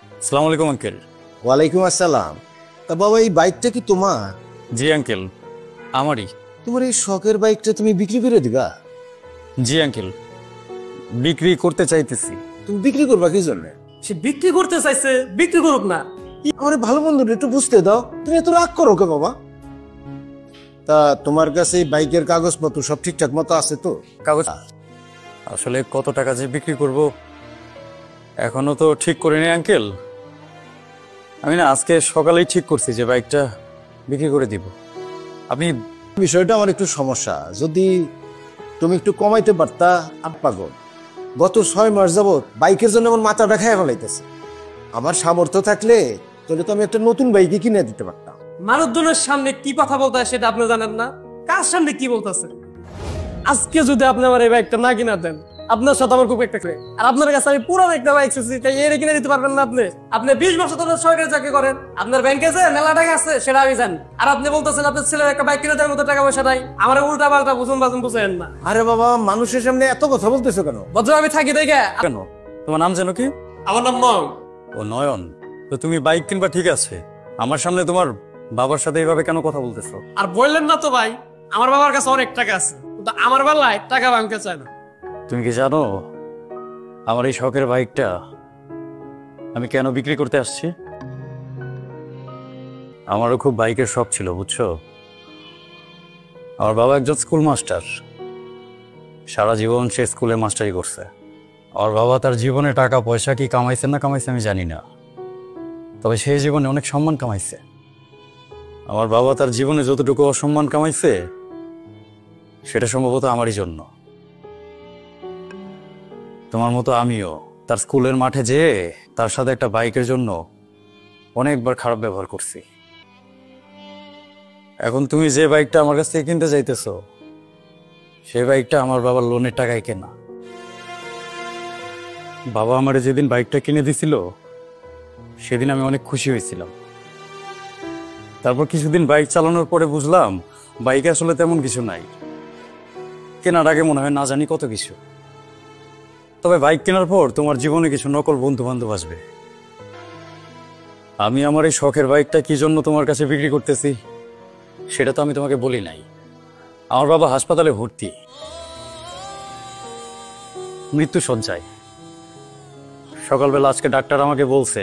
আসসালামু আলাইকুম আঙ্কেল। ওয়ালাইকুম আসসালাম। তা বাবা, এই বাইকটা কি তোমার? জি আঙ্কেল, আমারই। তোমার এই শখের বাইকটা তুমি বিক্রি করে দিবা? জি আঙ্কেল, বিক্রি করতে চাইতেছি। তুমি বিক্রি করবা কি জন্য? সে বিক্রি করতে চাইছে, বিক্রি করুক না। আমার ভালো বন্ধুটা একটু বুঝতে দাও, তুমি এত রাগ করো কে বাবা? তা তোমার কাছে এই বাইকের কাগজপত্র সব ঠিকঠাক মতো আছে তো? কাগজ আসলে কত টাকা যে বিক্রি করব এখনো তো ঠিক করিনি আঙ্কেল। আমি না আজকে সকালেই ঠিক করছি যে বাইকটা বিক্রি করে দিব। আপনি বিষয়টা আমার একটু সমস্যা, যদি তুমি একটু কমাইতে পারতা। পাগল, গত 6 মাস যাবত বাইকের জন্য আমার মাথাটা খেয়ে ফেলাইতেছে। আমার সামর্থ্য থাকলে তাহলে তো আমি একটা নতুন বাইকই কিনে দিতে পারতাম। মানুষজনের সামনে কি কথা বলতে হয় সেটা আপনি জানেন না। কার সামনে কি বলতেছে? আজকে যদি আপনি আমার এই বাইকটা না কিনা দেন, আপনার সাথে আমার খুব একটা করে, আর আপনার কাছে আমি পুরো একটা বাইক চাইছি, তাই এর কিনে দিতে পারবেন না আপনি? আপনি 20 বছর ধরে সরকারি চাকরি করেন, আপনার ব্যাংকে যে মেলা টাকা আছে সেটা আমি জানি, আর আপনি বলতেছেন আপনার ছেলের একটা বাইক কিনে দেওয়ার মতো টাকা পয়সা নাই। আমার উল্টা পাল্টা বুঝেন না। আরে বাবা, মানুষের সামনে এত কথা বলতেছো কেন? ভদ্র আমি থাকি দেখে। কেন, তোমার নাম যেন কি? আমার নাম নয়। ও নয়ন। তো তুমি বাইক কিনবা ঠিক আছে, আমার সামনে তোমার বাবার সাথে এইভাবে কেন কথা বলতেছো? আর বললেন না তো ভাই, আমার বাবার কাছে অনেক টাকা আছে, কিন্তু আমার বেলায় টাকা ভাঙতে চায় না। তুমি কি জানো আমার এই শখের বাইকটা আমি কেন বিক্রি করতে আসছি? আমারও খুব বাইকের শখ ছিল, বুঝছো। আমার বাবা একজন স্কুল মাস্টার, সারা জীবন সে স্কুলে মাস্টারি করছে। আমার বাবা তার জীবনে টাকা পয়সা কি কামাইছে না কামাইছে আমি জানি না, তবে সেই জীবনে অনেক সম্মান কামাইছে। আমার বাবা তার জীবনে যতটুকু অসম্মান কামাইছে সেটা সম্ভবত আমারই জন্য। তোমার মতো আমিও তার স্কুলের মাঠে যেয়ে তার সাথে একটা বাইকের জন্য অনেকবার খারাপ ব্যবহার করছি। এখন তুমি যে বাইকটা আমার কাছ থেকে কিনতে চাইতেছো সেই বাইকটা আমার বাবার লোনের টাকায় কেনা। বাবা আমারে যেদিন বাইকটা কিনে দিছিল সেদিন আমি অনেক খুশি হয়েছিলাম। তারপর কিছুদিন বাইক চালানোর পরে বুঝলাম বাইকে আসলে তেমন কিছু নাই, কেনার আগে মনে হয় না জানি কত কিছু। তবে বাইক কেনার পর তোমার জীবনে কিছু নকল বন্ধু বান্ধব আসবে। আমি আমার এই শখের বাইকটা কি জন্য তোমার কাছে বিক্রি করতেছি সেটা তো আমি তোমাকে বলি নাই। আমার বাবা হাসপাতালে ভর্তি, মৃত্যু শয্যায়। সকালবেলা আজকে ডাক্তার আমাকে বলছে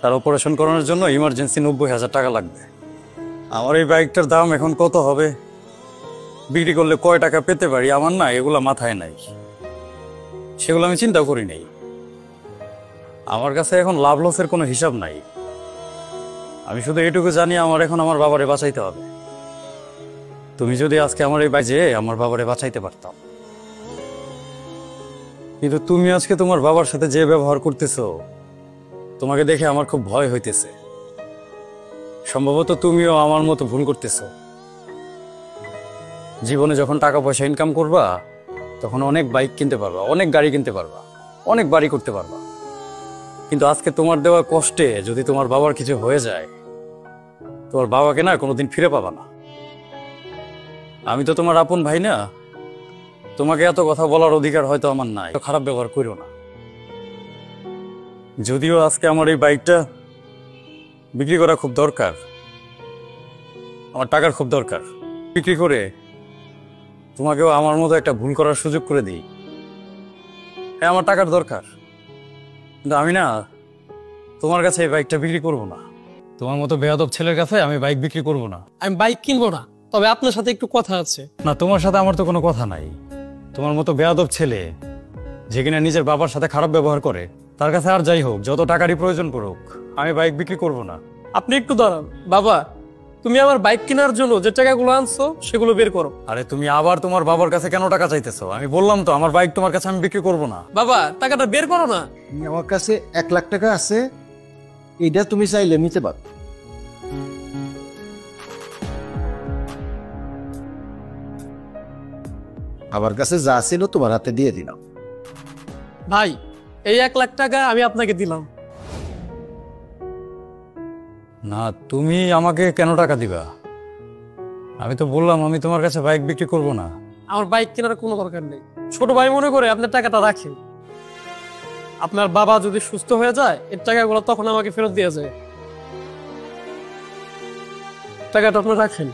তার অপারেশন করানোর জন্য ইমার্জেন্সি 90,000 টাকা লাগবে। আমার এই বাইকটার দাম এখন কত হবে, বিক্রি করলে কয় টাকা পেতে পারি, আমার না এগুলা মাথায় নাই, সেগুলো আমি চিন্তা করি নাই। আমার কাছে এখন লাভ লসের কোনো হিসাব নাই। আমি শুধু এটুকু জানি আমার এখন আমার বাবারে বাঁচাইতে হবে। তুমি যদি আজকে আমার এই বাইকে আমার বাবারে বাঁচাইতে পারতাম, কিন্তু তুমি আজকে তোমার বাবার সাথে যে ব্যবহার করতেছো তোমাকে দেখে আমার খুব ভয় হইতেছে। সম্ভবত তুমিও আমার মতো ভুল করতেছো। জীবনে যখন টাকা পয়সা ইনকাম করবা তখন অনেক বাইক কিনতে পারবা, অনেক গাড়ি কিনতে পারবা, অনেক বাড়ি করতে পারবা, কিন্তু আজকে তোমার দেওয়া কষ্টে যদি তোমার বাবার কিছু হয়ে যায় তোমার বাবাকে না কোনোদিন ফিরে পাবা না। আমি তো তোমার আপন ভাই না, তোমাকে এত কথা বলার অধিকার হয়তো আমার নাই। খারাপ ব্যবহার করো না। যদিও আজকে আমার এই বাইকটা বিক্রি করা খুব দরকার, আমার টাকার খুব দরকার, বিক্রি করে তোমাকেও আমার মতো একটা ভুল করার সুযোগ করে দিই। হ্যাঁ, আমার টাকার দরকার, কিন্তু আমি না তোমার কাছে এই বাইকটা বিক্রি করব না। তোমার মতো বেয়াদব ছেলের কাছে আমি বাইক বিক্রি করব না। আমি বাইক কিনবো না, তবে আপনার সাথে একটু কথা আছে। না, তোমার সাথে আমার তো কোনো কথা নাই। তোমার মতো বেয়াদব ছেলে যে কিনা নিজের বাবার সাথে খারাপ ব্যবহার করে তার কাছে আর যাই হোক, যত টাকারই প্রয়োজন পড়ুক, আমি বাইক বিক্রি করব না। আপনি একটু দাঁড়ান। বাবা, তুমি আমার বাইক কেনার জন্য যে টাকাগুলো আনছো সেগুলো বের করো। আরে তুমি আবার তোমার বাবার কাছে কেন টাকা চাইতেছো? আমি বললাম তো আমার বাইক তোমার কাছে আমি বিক্রি করব না। বাবা, টাকাটা বের করো না। আমার কাছে 1 লাখ টাকা আছে, এইটা তুমি চাইলে নিতে পারো। আমার কাছে যা ছিল তোমার হাতে দিয়ে দিলাম। ভাই, এই 1 লাখ টাকা আমি আপনাকে দিলাম। না, তুমি আমাকে কেন টাকা দিবা? আমি তো বললাম আমি তোমার কাছে বাইক বিক্রি করব না। আমার বাইক কেনার কোনো দরকার নেই। ছোট ভাই মনে করে আপনার টাকাটা রাখেন। আপনার বাবা যদি সুস্থ হয়ে যায় এর টাকাগুলো তখন আমাকে ফেরত দিয়ে যায়। টাকাটা আপনি রাখেন।